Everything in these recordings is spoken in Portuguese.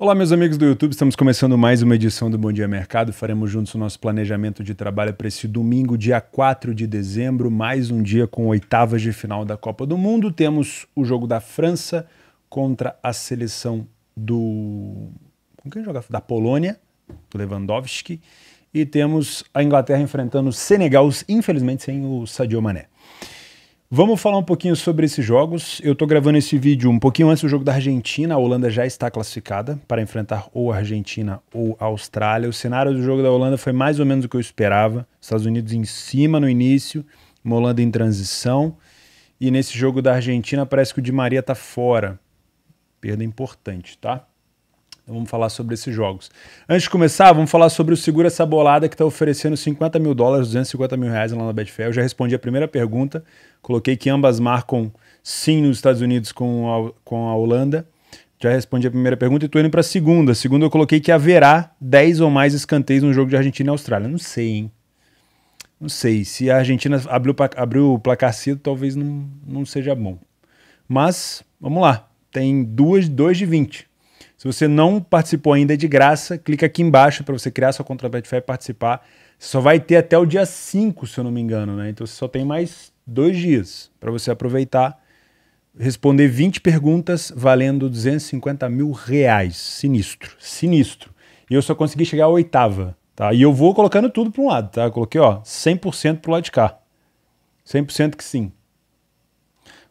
Olá, meus amigos do YouTube, estamos começando mais uma edição do Bom Dia Mercado. Faremos juntos o nosso planejamento de trabalho para esse domingo, dia 4 de dezembro, mais um dia com oitavas de final da Copa do Mundo. Temos o jogo da França contra a seleção com quem joga? Da Polônia, do Lewandowski, e temos a Inglaterra enfrentando o Senegal, infelizmente sem o Sadio Mané. Vamos falar um pouquinho sobre esses jogos. Eu estou gravando esse vídeo um pouquinho antes do jogo da Argentina. A Holanda já está classificada para enfrentar ou a Argentina ou a Austrália. O cenário do jogo da Holanda foi mais ou menos o que eu esperava. Estados Unidos em cima no início, uma Holanda em transição. E nesse jogo da Argentina parece que o Di Maria está fora. Perda importante, tá? Então vamos falar sobre esses jogos. Antes de começar, vamos falar sobre o Segura Essa Bolada, que está oferecendo $50 mil, 250 mil reais lá na Betfair. Eu já respondi a primeira pergunta, coloquei que ambas marcam sim nos Estados Unidos com a Holanda. Já respondi a primeira pergunta e estou indo para a segunda. A segunda eu coloquei que haverá 10 ou mais escanteios no jogo de Argentina e Austrália. Não sei, hein? Não sei. Se a Argentina abriu o placar cedo, talvez não seja bom. Mas, vamos lá. Tem 2 de 20. Se você não participou ainda, é de graça. Clica aqui embaixo para você criar sua conta da Betfair e participar. Você só vai ter até o dia 5, se eu não me engano, né? Então você só tem mais 2 dias para você aproveitar, responder 20 perguntas valendo 250 mil reais. Sinistro, sinistro. E eu só consegui chegar à oitava, tá? E eu vou colocando tudo para um lado, tá? Eu coloquei, ó, 100% pro lado de cá. 100% que sim.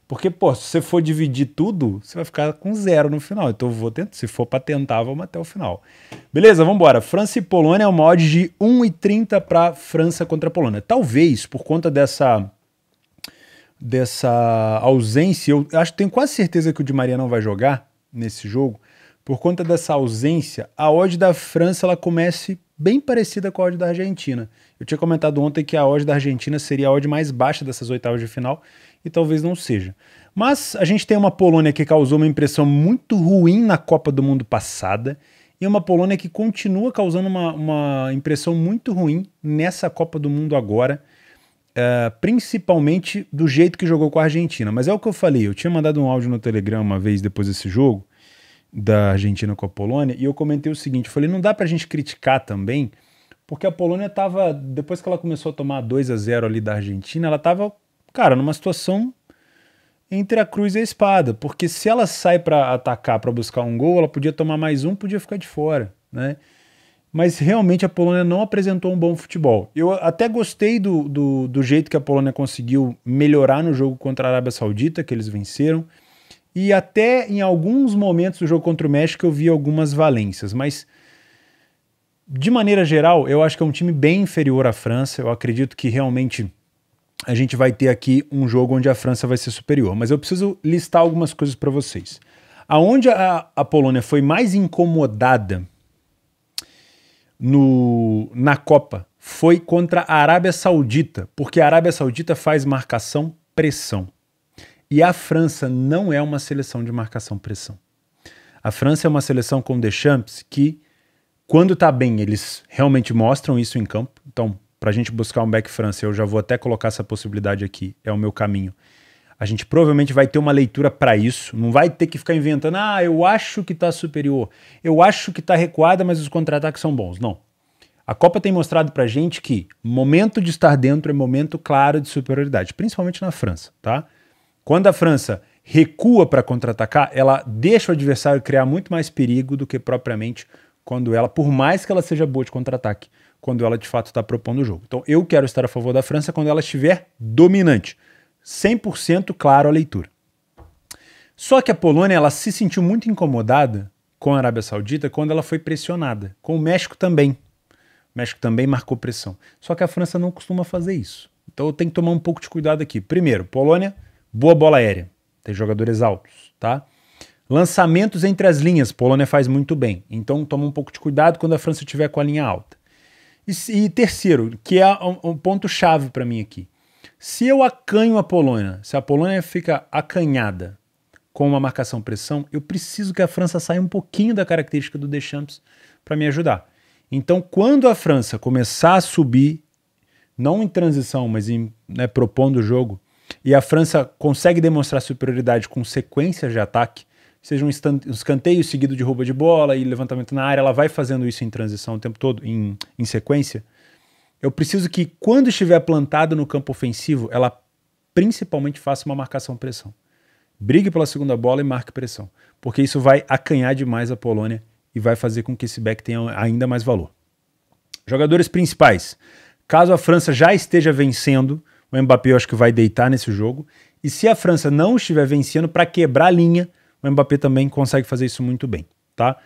Porque, pô, se você for dividir tudo, você vai ficar com 0 no final. Então eu vou tentar, se for para tentar, vamos até o final. Beleza, vamos embora. França e Polônia é uma odd de 1,30 para França contra a Polônia. Talvez, por conta dessa ausência, eu tenho quase certeza que o Di Maria não vai jogar nesse jogo. Por conta dessa ausência, a odd da França ela comece bem parecida com a odd da Argentina. Eu tinha comentado ontem que a odd da Argentina seria a odd mais baixa dessas oitavas de final, e talvez não seja. Mas a gente tem uma Polônia que causou uma impressão muito ruim na Copa do Mundo passada, e uma Polônia que continua causando uma impressão muito ruim nessa Copa do Mundo agora, principalmente do jeito que jogou com a Argentina. Mas é o que eu falei, eu tinha mandado um áudio no Telegram uma vez depois desse jogo, da Argentina com a Polônia, e eu comentei o seguinte, eu falei, não dá pra gente criticar também, porque a Polônia tava, depois que ela começou a tomar 2-0 ali da Argentina, ela tava, cara, numa situação entre a cruz e a espada, porque se ela sai pra atacar, pra buscar um gol, ela podia tomar mais um, podia ficar de fora, né? Mas realmente a Polônia não apresentou um bom futebol. Eu até gostei do jeito que a Polônia conseguiu melhorar no jogo contra a Arábia Saudita, que eles venceram, e até em alguns momentos do jogo contra o México eu vi algumas valências, mas de maneira geral eu acho que é um time bem inferior à França. Eu acredito que realmente a gente vai ter aqui um jogo onde a França vai ser superior, mas eu preciso listar algumas coisas para vocês. Aonde a Polônia foi mais incomodada na Copa foi contra a Arábia Saudita, porque a Arábia Saudita faz marcação-pressão. E a França não é uma seleção de marcação-pressão. A França é uma seleção com Deschamps que, quando tá bem, eles realmente mostram isso em campo. Então, pra gente buscar um back França, eu já vou até colocar essa possibilidade aqui, é o meu caminho. A gente provavelmente vai ter uma leitura para isso, não vai ter que ficar inventando, eu acho que tá superior, eu acho que tá recuada, mas os contra-ataques são bons. Não. A Copa tem mostrado pra gente que momento de estar dentro é momento claro de superioridade, principalmente na França, tá? Quando a França recua para contra-atacar, ela deixa o adversário criar muito mais perigo do que propriamente quando ela, por mais que ela seja boa de contra-ataque, quando ela de fato está propondo o jogo. Então eu quero estar a favor da França quando ela estiver dominante. 100% claro a leitura. Só que a Polônia ela se sentiu muito incomodada com a Arábia Saudita quando ela foi pressionada. Com o México também. O México também marcou pressão. Só que a França não costuma fazer isso. Então eu tenho que tomar um pouco de cuidado aqui. Primeiro, Polônia, boa bola aérea, tem jogadores altos, tá? Lançamentos entre as linhas, Polônia faz muito bem, então toma um pouco de cuidado quando a França estiver com a linha alta. E terceiro, que é um ponto-chave para mim aqui, se eu acanho a Polônia, se a Polônia fica acanhada com uma marcação-pressão, eu preciso que a França saia um pouquinho da característica do Deschamps para me ajudar. Então, quando a França começar a subir, não em transição, mas propondo o jogo, e a França consegue demonstrar superioridade com sequências de ataque, seja um escanteio seguido de roubo de bola e levantamento na área, ela vai fazendo isso em transição o tempo todo, em sequência. Eu preciso que, quando estiver plantado no campo ofensivo, ela principalmente faça uma marcação-pressão. Brigue pela segunda bola e marque pressão, porque isso vai acanhar demais a Polônia e vai fazer com que esse back tenha ainda mais valor. Jogadores principais. Caso a França já esteja vencendo, o Mbappé eu acho que vai deitar nesse jogo. E se a França não estiver vencendo, para quebrar a linha, o Mbappé também consegue fazer isso muito bem, tá?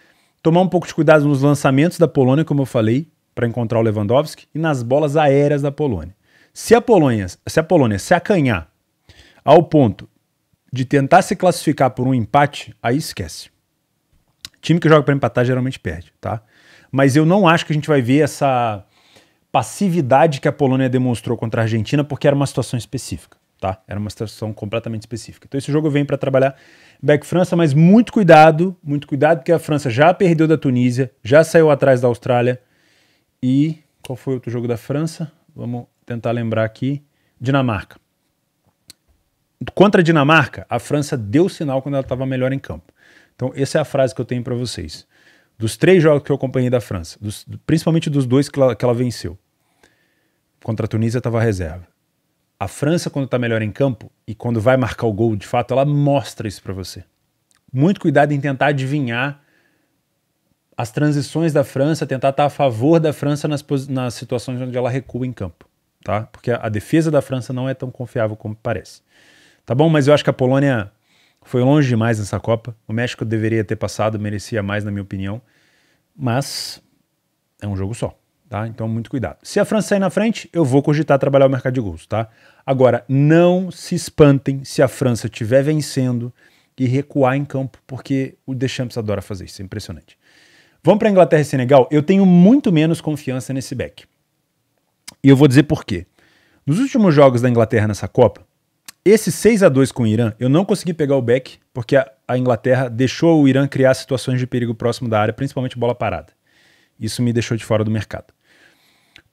Tomar um pouco de cuidado nos lançamentos da Polônia, como eu falei, para encontrar o Lewandowski, e nas bolas aéreas da Polônia. Se a Polônia se acanhar ao ponto de tentar se classificar por um empate, aí esquece. Time que joga para empatar geralmente perde, tá? Mas eu não acho que a gente vai ver essa passividade que a Polônia demonstrou contra a Argentina, porque era uma situação específica, tá? Era uma situação completamente específica. Então esse jogo vem para trabalhar back França, mas muito cuidado, porque a França já perdeu da Tunísia, já saiu atrás da Austrália. E qual foi o outro jogo da França? Vamos tentar lembrar aqui. Dinamarca. Contra a Dinamarca, a França deu sinal quando ela estava melhor em campo. Então essa é a frase que eu tenho para vocês. Dos 3 jogos que eu acompanhei da França, principalmente dos 2 que ela venceu, contra a Tunísia estava a reserva. A França, quando está melhor em campo e quando vai marcar o gol de fato, ela mostra isso para você. Muito cuidado em tentar adivinhar as transições da França, tentar estar a favor da França nas situações onde ela recua em campo, tá? Porque a defesa da França não é tão confiável como parece. Tá bom? Mas eu acho que a Polônia foi longe demais nessa Copa. O México deveria ter passado, merecia mais, na minha opinião. Mas é um jogo só, tá? Então muito cuidado. Se a França sair na frente, eu vou cogitar trabalhar o mercado de gols, tá? Agora, não se espantem se a França estiver vencendo e recuar em campo, porque o Deschamps adora fazer isso, é impressionante. Vamos para Inglaterra e Senegal? Eu tenho muito menos confiança nesse back. E eu vou dizer por quê. Nos últimos jogos da Inglaterra nessa Copa, esse 6-2 com o Irã, eu não consegui pegar o back, porque a Inglaterra deixou o Irã criar situações de perigo próximo da área, principalmente bola parada. Isso me deixou de fora do mercado.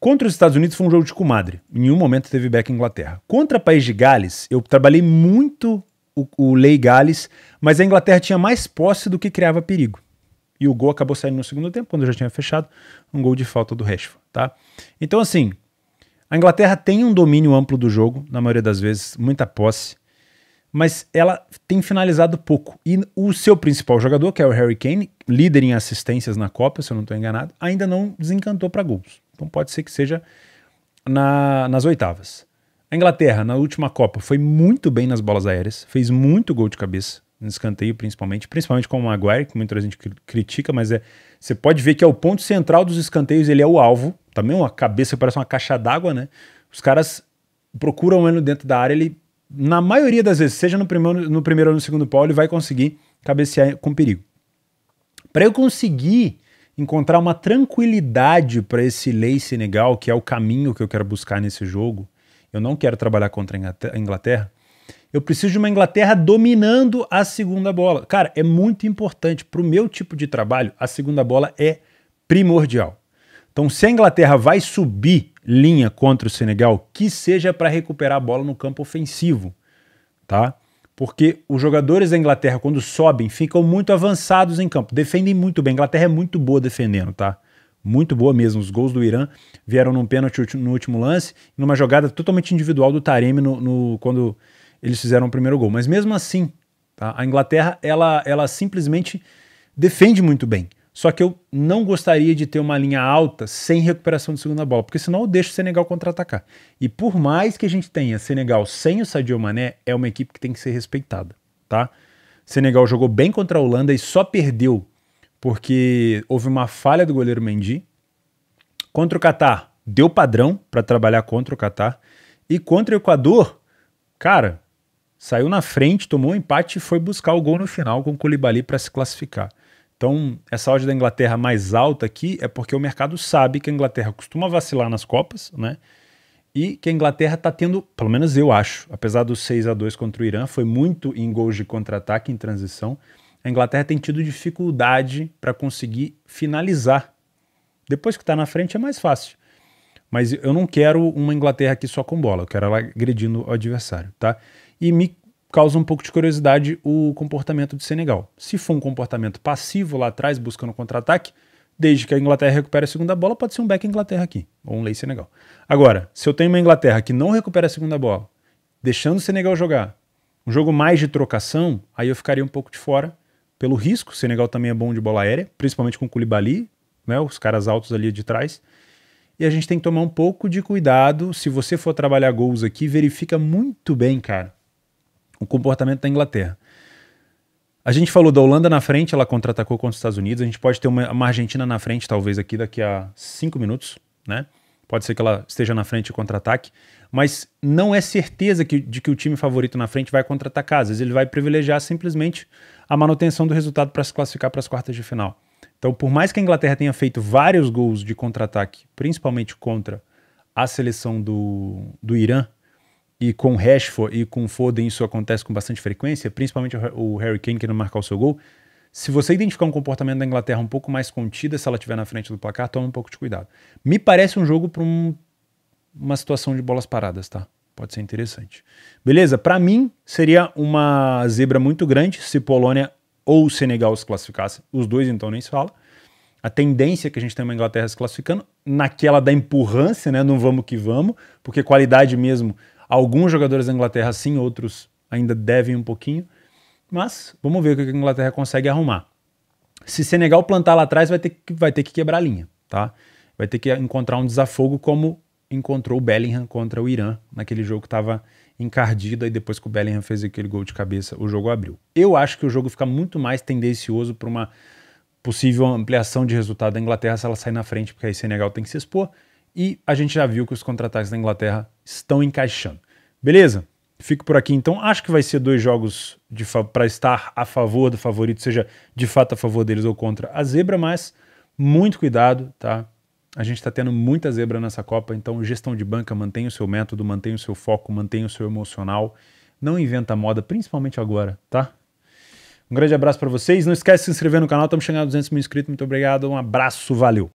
Contra os Estados Unidos foi um jogo de comadre. Em nenhum momento teve back Inglaterra. Contra o País de Gales, eu trabalhei muito o Lei Gales, mas a Inglaterra tinha mais posse do que criava perigo. E o gol acabou saindo no segundo tempo, quando eu já tinha fechado, um gol de falta do Rashford, tá? Então, assim, a Inglaterra tem um domínio amplo do jogo, na maioria das vezes, muita posse, mas ela tem finalizado pouco. E o seu principal jogador, que é o Harry Kane, líder em assistências na Copa, se eu não estou enganado, ainda não desencantou para gols. Então pode ser que seja nas oitavas. A Inglaterra, na última Copa, foi muito bem nas bolas aéreas, fez muito gol de cabeça, no escanteio principalmente com o Maguire, que muita gente critica, mas você pode ver que é o ponto central dos escanteios, ele é o alvo, também uma cabeça que parece uma caixa d'água, né? Os caras procuram ele dentro da área, ele, na maioria das vezes, seja no primeiro ou no segundo pau, ele vai conseguir cabecear com perigo. Para eu conseguir encontrar uma tranquilidade para esse Lei Senegal, que é o caminho que eu quero buscar nesse jogo, eu não quero trabalhar contra a Inglaterra, eu preciso de uma Inglaterra dominando a segunda bola. Cara, é muito importante. Para o meu tipo de trabalho, a segunda bola é primordial. Então, se a Inglaterra vai subir linha contra o Senegal, que seja para recuperar a bola no campo ofensivo, tá? Porque os jogadores da Inglaterra, quando sobem, ficam muito avançados em campo. Defendem muito bem. A Inglaterra é muito boa defendendo, tá? Muito boa mesmo. Os gols do Irã vieram num pênalti no último lance, numa jogada totalmente individual do Taremi quando eles fizeram o primeiro gol. Mas mesmo assim, tá? A Inglaterra, ela simplesmente defende muito bem. Só que eu não gostaria de ter uma linha alta sem recuperação de segunda bola, porque senão eu deixo o Senegal contra-atacar. E por mais que a gente tenha Senegal sem o Sadio Mané, é uma equipe que tem que ser respeitada, tá? Senegal jogou bem contra a Holanda e só perdeu porque houve uma falha do goleiro Mendy. Contra o Catar, deu padrão para trabalhar contra o Catar. E contra o Equador, cara, saiu na frente, tomou um empate e foi buscar o gol no final com o Koulibaly para se classificar. Então, essa odd da Inglaterra mais alta aqui é porque o mercado sabe que a Inglaterra costuma vacilar nas Copas, né? E que a Inglaterra está tendo, pelo menos eu acho, apesar do 6-2 contra o Irã, foi muito em gols de contra-ataque, em transição, a Inglaterra tem tido dificuldade para conseguir finalizar. Depois que está na frente é mais fácil. Mas eu não quero uma Inglaterra aqui só com bola, eu quero ela agredindo o adversário, tá? E me causa um pouco de curiosidade o comportamento do Senegal. Se for um comportamento passivo lá atrás, buscando contra-ataque, desde que a Inglaterra recupere a segunda bola, pode ser um back Inglaterra aqui, ou um lay Senegal. Agora, se eu tenho uma Inglaterra que não recupera a segunda bola, deixando o Senegal jogar, um jogo mais de trocação, aí eu ficaria um pouco de fora, pelo risco. O Senegal também é bom de bola aérea, principalmente com o Koulibaly, né, os caras altos ali de trás. E a gente tem que tomar um pouco de cuidado. Se você for trabalhar gols aqui, verifica muito bem, cara, o comportamento da Inglaterra. A gente falou da Holanda na frente, ela contra-atacou contra os Estados Unidos. A gente pode ter uma Argentina na frente, talvez aqui daqui a 5 minutos, né? Pode ser que ela esteja na frente e contra-ataque, mas não é certeza de que o time favorito na frente vai contra-atacar. Às vezes ele vai privilegiar simplesmente a manutenção do resultado para se classificar para as quartas de final. Então, por mais que a Inglaterra tenha feito vários gols de contra-ataque, principalmente contra a seleção do Irã, e com Rashford e com Foden isso acontece com bastante frequência, principalmente o Harry Kane querendo marcar o seu gol, se você identificar um comportamento da Inglaterra um pouco mais contida, se ela estiver na frente do placar, toma um pouco de cuidado. Me parece um jogo para uma situação de bolas paradas, tá? Pode ser interessante. Beleza? Para mim, seria uma zebra muito grande se Polônia ou Senegal se classificassem. Os dois, então, nem se fala. A tendência é que a gente tem uma Inglaterra se classificando, naquela da empurrância, né? Não vamos que vamos, porque qualidade mesmo, alguns jogadores da Inglaterra sim, outros ainda devem um pouquinho. Mas vamos ver o que a Inglaterra consegue arrumar. Se Senegal plantar lá atrás, vai ter que quebrar a linha, tá? Vai ter que encontrar um desafogo como encontrou o Bellingham contra o Irã, naquele jogo que estava encardido, e depois que o Bellingham fez aquele gol de cabeça, o jogo abriu. Eu acho que o jogo fica muito mais tendencioso para uma possível ampliação de resultado da Inglaterra se ela sair na frente, porque aí Senegal tem que se expor, e a gente já viu que os contra-ataques da Inglaterra estão encaixando. Beleza? Fico por aqui então. Acho que vai ser 2 jogos para estar a favor do favorito, seja de fato a favor deles ou contra a zebra, mas muito cuidado, tá? A gente está tendo muita zebra nessa Copa, então gestão de banca, mantenha o seu método, mantenha o seu foco, mantenha o seu emocional. Não inventa moda, principalmente agora, tá? Um grande abraço para vocês. Não esquece de se inscrever no canal, estamos chegando a 200 mil inscritos. Muito obrigado, um abraço, valeu!